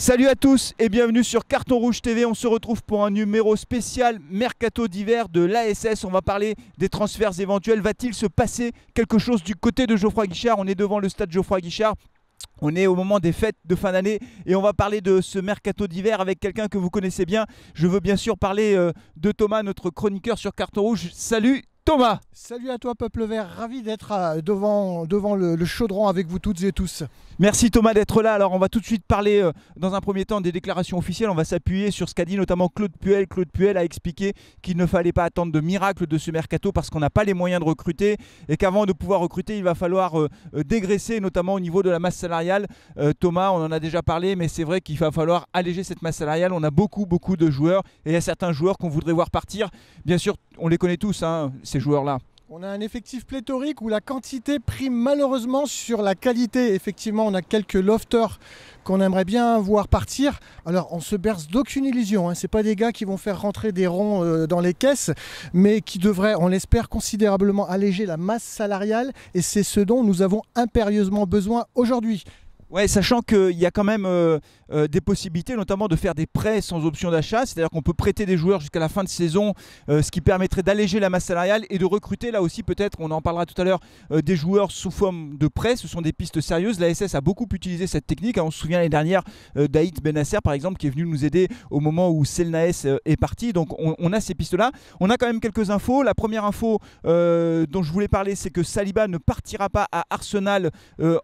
Salut à tous et bienvenue sur Carton Rouge TV. On se retrouve pour un numéro spécial Mercato d'hiver de l'ASS. On va parler des transferts éventuels. Va-t-il se passer quelque chose du côté de Geoffroy Guichard? On est devant le stade Geoffroy Guichard. On est au moment des fêtes de fin d'année et on va parler de ce mercato d'hiver avec quelqu'un que vous connaissez bien. Je veux bien sûr parler de Thomas, notre chroniqueur sur Carton Rouge. Salut Thomas! Salut à toi Peuple Vert, ravi d'être devant le chaudron avec vous toutes et tous. Merci Thomas d'être là. Alors on va tout de suite parler dans un premier temps des déclarations officielles. On va s'appuyer sur ce qu'a dit notamment Claude Puel. Claude Puel a expliqué qu'il ne fallait pas attendre de miracle de ce mercato parce qu'on n'a pas les moyens de recruter et qu'avant de pouvoir recruter il va falloir dégraisser notamment au niveau de la masse salariale. Thomas, on en a déjà parlé, mais c'est vrai qu'il va falloir alléger cette masse salariale. On a beaucoup de joueurs et il y a certains joueurs qu'on voudrait voir partir. Bien sûr, on les connaît tous, hein, ces joueurs-là. On a un effectif pléthorique où la quantité prime malheureusement sur la qualité. Effectivement, on a quelques lofters qu'on aimerait bien voir partir. Alors, on se berce d'aucune illusion. Ce n'est pas des gars qui vont faire rentrer des ronds dans les caisses, mais qui devraient, on l'espère, considérablement alléger la masse salariale. Et c'est ce dont nous avons impérieusement besoin aujourd'hui. Ouais, sachant qu'il y a quand même des possibilités, notamment de faire des prêts sans option d'achat, c'est-à-dire qu'on peut prêter des joueurs jusqu'à la fin de saison, ce qui permettrait d'alléger la masse salariale et de recruter là aussi peut-être, on en parlera tout à l'heure, des joueurs sous forme de prêt. Ce sont des pistes sérieuses. La SS a beaucoup utilisé cette technique. On se souvient l'année dernière d'Aït Benasser par exemple, qui est venu nous aider au moment où Selnaes est parti. Donc on a ces pistes-là. On a quand même quelques infos. La première info dont je voulais parler, c'est que Saliba ne partira pas à Arsenal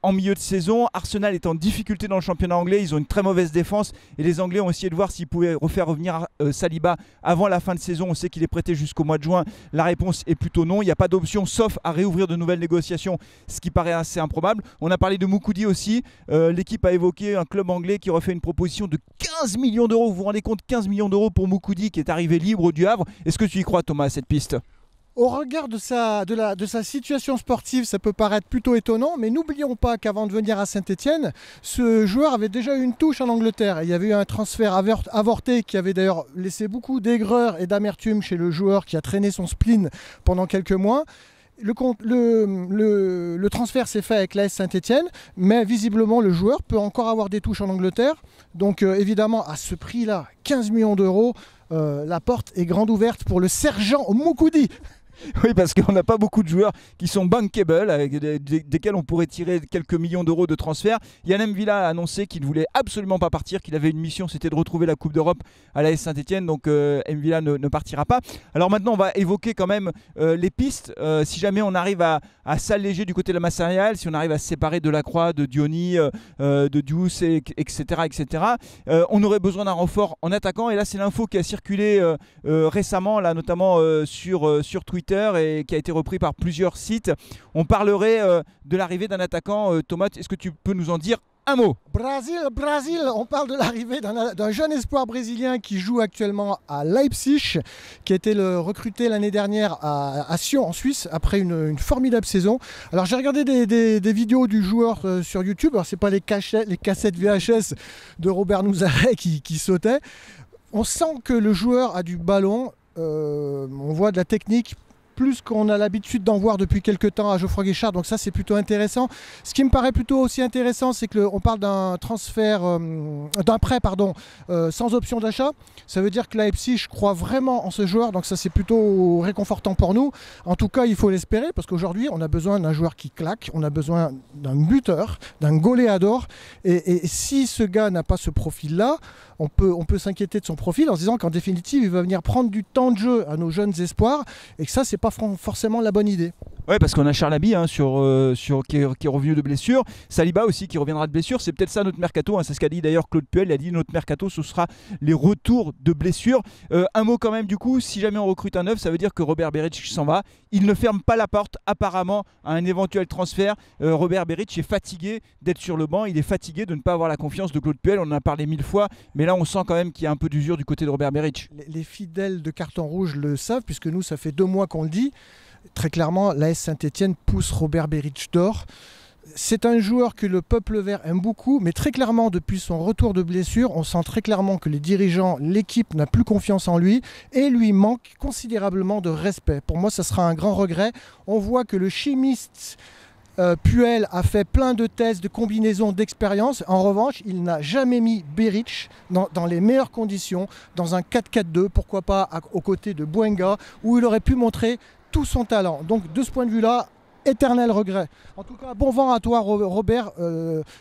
en milieu de saison. Arsenal est en difficulté dans le championnat anglais, ils ont une très mauvaise défense et les Anglais ont essayé de voir s'ils pouvaient refaire revenir Saliba avant la fin de saison. On sait qu'il est prêté jusqu'au mois de juin. La réponse est plutôt non. Il n'y a pas d'option sauf à réouvrir de nouvelles négociations, ce qui paraît assez improbable. On a parlé de Moukoudi aussi. L'équipe a évoqué un club anglais qui aurait fait une proposition de 15 millions d'euros. Vous vous rendez compte, 15 millions d'euros pour Moukoudi qui est arrivé libre du Havre. Est-ce que tu y crois Thomas à cette piste ? Au regard de sa situation sportive, ça peut paraître plutôt étonnant, mais n'oublions pas qu'avant de venir à Saint-Etienne, ce joueur avait déjà eu une touche en Angleterre. Il y avait eu un transfert avorté qui avait d'ailleurs laissé beaucoup d'aigreur et d'amertume chez le joueur qui a traîné son spleen pendant quelques mois. Le transfert s'est fait avec l'AS Saint-Etienne, mais visiblement le joueur peut encore avoir des touches en Angleterre. Donc évidemment, à ce prix-là, 15 millions d'euros, la porte est grande ouverte pour le sergent Moukoudi. Oui, parce qu'on n'a pas beaucoup de joueurs qui sont bankable, avec desquels on pourrait tirer quelques millions d'euros de transfert. Yann M'Vila a annoncé qu'il ne voulait absolument pas partir, qu'il avait une mission, c'était de retrouver la Coupe d'Europe à l'AS Saint-Etienne, donc M'Vila ne partira pas. Alors maintenant, on va évoquer quand même les pistes. Si jamais on arrive à s'alléger du côté de la masse salariale, si on arrive à se séparer de Lacroix, de Diony, de Diouf, etc., on aurait besoin d'un renfort en attaquant. Et là, c'est l'info qui a circulé récemment, là, notamment sur Twitter, et qui a été repris par plusieurs sites. On parlerait de l'arrivée d'un attaquant. Thomas, est-ce que tu peux nous en dire un mot? Brésil, on parle de l'arrivée d'un jeune espoir brésilien qui joue actuellement à Leipzig, qui a été recruté l'année dernière à Sion en Suisse après une formidable saison. Alors j'ai regardé des vidéos du joueur sur YouTube. Alors c'est pas les cassettes VHS de Robert Nouzaret qui sautaient. On sent que le joueur a du ballon. On voit de la technique plus qu'on a l'habitude d'en voir depuis quelques temps à Geoffroy Guichard, donc ça c'est plutôt intéressant. Ce qui me paraît plutôt aussi intéressant, c'est qu'on parle d'un transfert, d'un prêt sans option d'achat. Ça veut dire que Leipzig croit vraiment en ce joueur, donc ça c'est plutôt réconfortant pour nous. En tout cas, il faut l'espérer, parce qu'aujourd'hui on a besoin d'un joueur qui claque, on a besoin d'un buteur, d'un goleador, et si ce gars n'a pas ce profil-là, on peut s'inquiéter de son profil en se disant qu'en définitive il va venir prendre du temps de jeu à nos jeunes espoirs, et que ça c'est pas forcément la bonne idée. Ouais, parce qu'on a Charlaby qui est revenu de blessure, Saliba aussi qui reviendra de blessure. C'est peut-être ça notre mercato, hein. C'est ce qu'a dit d'ailleurs Claude Puel. Il a dit notre mercato ce sera les retours de blessure. Un mot quand même du coup, si jamais on recrute un neuf, ça veut dire que Robert Berić s'en va. Il ne ferme pas la porte apparemment à un éventuel transfert. Robert Berić est fatigué d'être sur le banc, il est fatigué de ne pas avoir la confiance de Claude Puel. On en a parlé 1000 fois, mais là on sent quand même qu'il y a un peu d'usure du côté de Robert Berić. Les fidèles de Carton Rouge le savent, puisque nous ça fait 2 mois qu'on le dit. Très clairement, l'AS Saint-Etienne pousse Robert Berić dehors. C'est un joueur que le peuple vert aime beaucoup, mais très clairement, depuis son retour de blessure, on sent très clairement que les dirigeants, l'équipe n'a plus confiance en lui et lui manque considérablement de respect. Pour moi, ça sera un grand regret. On voit que le chimiste Puel a fait plein de tests, de combinaisons, d'expériences. En revanche, il n'a jamais mis Beric dans les meilleures conditions, dans un 4-4-2, pourquoi pas aux côtés de Bouanga, où il aurait pu montrer tout son talent. Donc de ce point de vue-là, éternel regret. En tout cas, bon vent à toi Robert.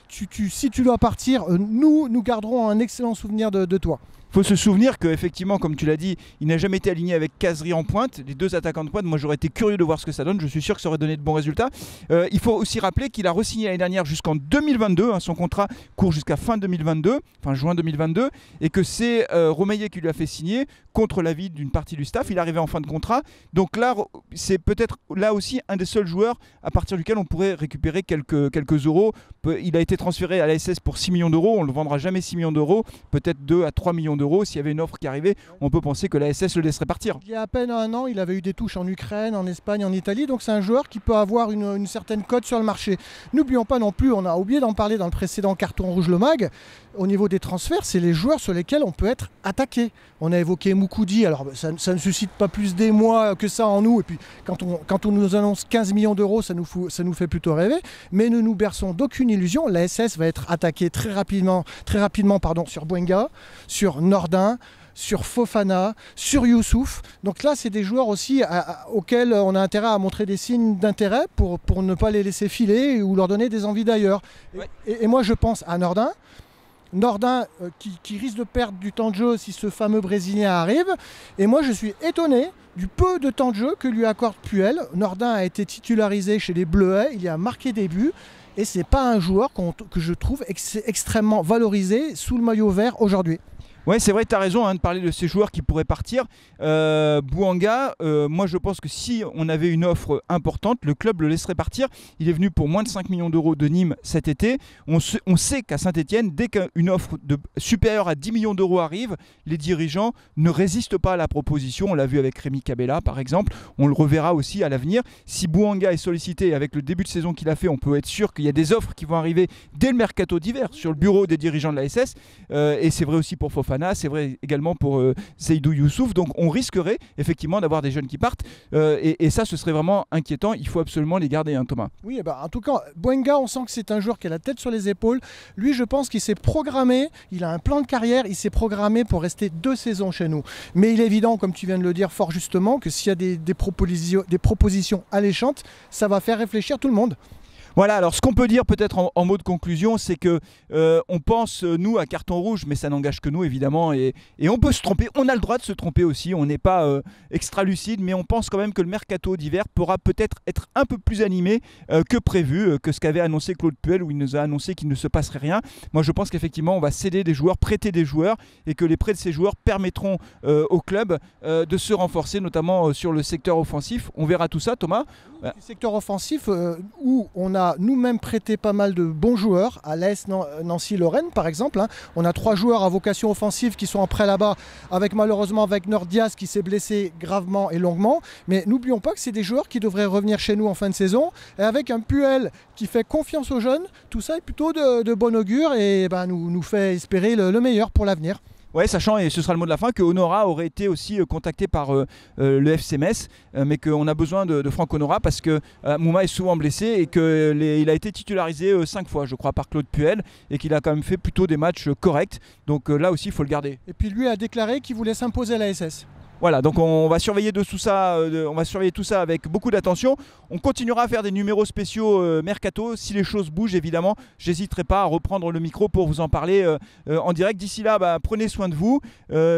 Si tu dois partir, nous garderons un excellent souvenir de toi. Il faut se souvenir qu'effectivement, comme tu l'as dit, il n'a jamais été aligné avec Cazerie en pointe, les deux attaquants de pointe. Moi, j'aurais été curieux de voir ce que ça donne. Je suis sûr que ça aurait donné de bons résultats. Il faut aussi rappeler qu'il a re-signé l'année dernière jusqu'en 2022. Son contrat court jusqu'à fin 2022, fin juin 2022, et que c'est Romeyer qui lui a fait signer contre l'avis d'une partie du staff. Il arrivait en fin de contrat. Donc là, c'est peut-être là aussi un des seuls joueurs à partir duquel on pourrait récupérer quelques euros. Il a été transféré à la SS pour 6 millions d'euros. On ne le vendra jamais 6 millions d'euros, peut-être 2 à 3 millions d'euros. S'il y avait une offre qui arrivait, on peut penser que la SS le laisserait partir. Il y a à peine un an, il avait eu des touches en Ukraine, en Espagne, en Italie. Donc c'est un joueur qui peut avoir une certaine cote sur le marché. N'oublions pas non plus, on a oublié d'en parler dans le précédent carton rouge Le Mag. Au niveau des transferts, c'est les joueurs sur lesquels on peut être attaqué. On a évoqué Moukoudi, alors ça ne suscite pas plus d'émoi que ça en nous. Et puis quand on nous annonce 15 millions d'euros, ça nous fait plutôt rêver. Mais ne nous berçons d'aucune illusion. La SS va être attaquée très rapidement sur Bouanga, sur Nordin, sur Fofana, sur Youssouf. Donc là, c'est des joueurs aussi auxquels on a intérêt à montrer des signes d'intérêt pour ne pas les laisser filer ou leur donner des envies d'ailleurs. Ouais. Et moi, je pense à Nordin. Nordin qui risque de perdre du temps de jeu si ce fameux Brésilien arrive. Et moi, je suis étonné du peu de temps de jeu que lui accorde Puel. Nordin a été titularisé chez les Bleuets, il a marqué des buts. Et ce n'est pas un joueur que je trouve extrêmement valorisé sous le maillot vert aujourd'hui. Ouais, c'est vrai, tu as raison de parler de ces joueurs qui pourraient partir. Bouanga, moi je pense que si on avait une offre importante, le club le laisserait partir. Il est venu pour moins de 5 millions d'euros de Nîmes cet été. On sait qu'à Saint-Etienne, dès qu'une offre supérieure à 10 millions d'euros arrive, les dirigeants ne résistent pas à la proposition. On l'a vu avec Rémi Cabella par exemple. On le reverra aussi à l'avenir. Si Bouanga est sollicité avec le début de saison qu'il a fait, on peut être sûr qu'il y a des offres qui vont arriver dès le mercato d'hiver sur le bureau des dirigeants de la SS. Et c'est vrai aussi pour Fofana. C'est vrai également pour Seydou Youssouf. Donc on risquerait effectivement d'avoir des jeunes qui partent et ça ce serait vraiment inquiétant. Il faut absolument les garder, Thomas. Oui, en tout cas Bouanga, on sent que c'est un joueur qui a la tête sur les épaules. Lui, je pense qu'il s'est programmé, il a un plan de carrière, il s'est programmé pour rester 2 saisons chez nous. Mais il est évident, comme tu viens de le dire fort justement, que s'il y a des propositions alléchantes, ça va faire réfléchir tout le monde. Voilà, alors ce qu'on peut dire peut-être en mot de conclusion, c'est que on pense, nous, à carton rouge, mais ça n'engage que nous, évidemment, et on peut se tromper, on a le droit de se tromper aussi, on n'est pas extra lucide, mais on pense quand même que le mercato d'hiver pourra peut-être être un peu plus animé que prévu, que ce qu'avait annoncé Claude Puel, où il nous a annoncé qu'il ne se passerait rien. Moi, je pense qu'effectivement, on va céder des joueurs, prêter des joueurs, et que les prêts de ces joueurs permettront au club de se renforcer, notamment sur le secteur offensif. On verra tout ça, Thomas. Le secteur offensif où on a nous-mêmes prêté pas mal de bons joueurs à l'AS Nancy-Lorraine par exemple. On a 3 joueurs à vocation offensive qui sont en prêt là-bas, avec malheureusement Wagner Diaz qui s'est blessé gravement et longuement. Mais n'oublions pas que c'est des joueurs qui devraient revenir chez nous en fin de saison. Et avec un Puel qui fait confiance aux jeunes, tout ça est plutôt de bon augure et nous fait espérer le meilleur pour l'avenir. Ouais, sachant, et ce sera le mot de la fin, que Honora aurait été aussi contacté par le FC Metz, mais qu'on a besoin de Franck Honora parce que Mouma est souvent blessé et qu'il a été titularisé 5 fois, je crois, par Claude Puel et qu'il a quand même fait plutôt des matchs corrects. Donc là aussi, il faut le garder. Et puis lui a déclaré qu'il voulait s'imposer à la SS. Voilà, donc on va surveiller tout ça avec beaucoup d'attention. On continuera à faire des numéros spéciaux mercato. Si les choses bougent, évidemment, j'hésiterai pas à reprendre le micro pour vous en parler en direct. D'ici là, prenez soin de vous,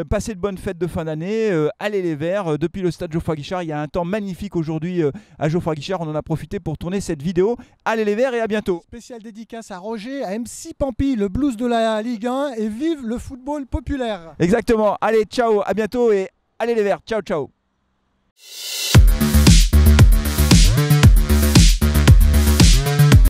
passez de bonnes fêtes de fin d'année, allez les Verts. Depuis le stade Geoffroy Guichard, il y a un temps magnifique aujourd'hui à Geoffroy Guichard. On en a profité pour tourner cette vidéo. Allez les Verts et à bientôt. Spéciale dédicace à Roger, à MC Pampi, le blues de la Ligue 1 et vive le football populaire. Exactement. Allez, ciao, à bientôt et allez les Verts, ciao ciao.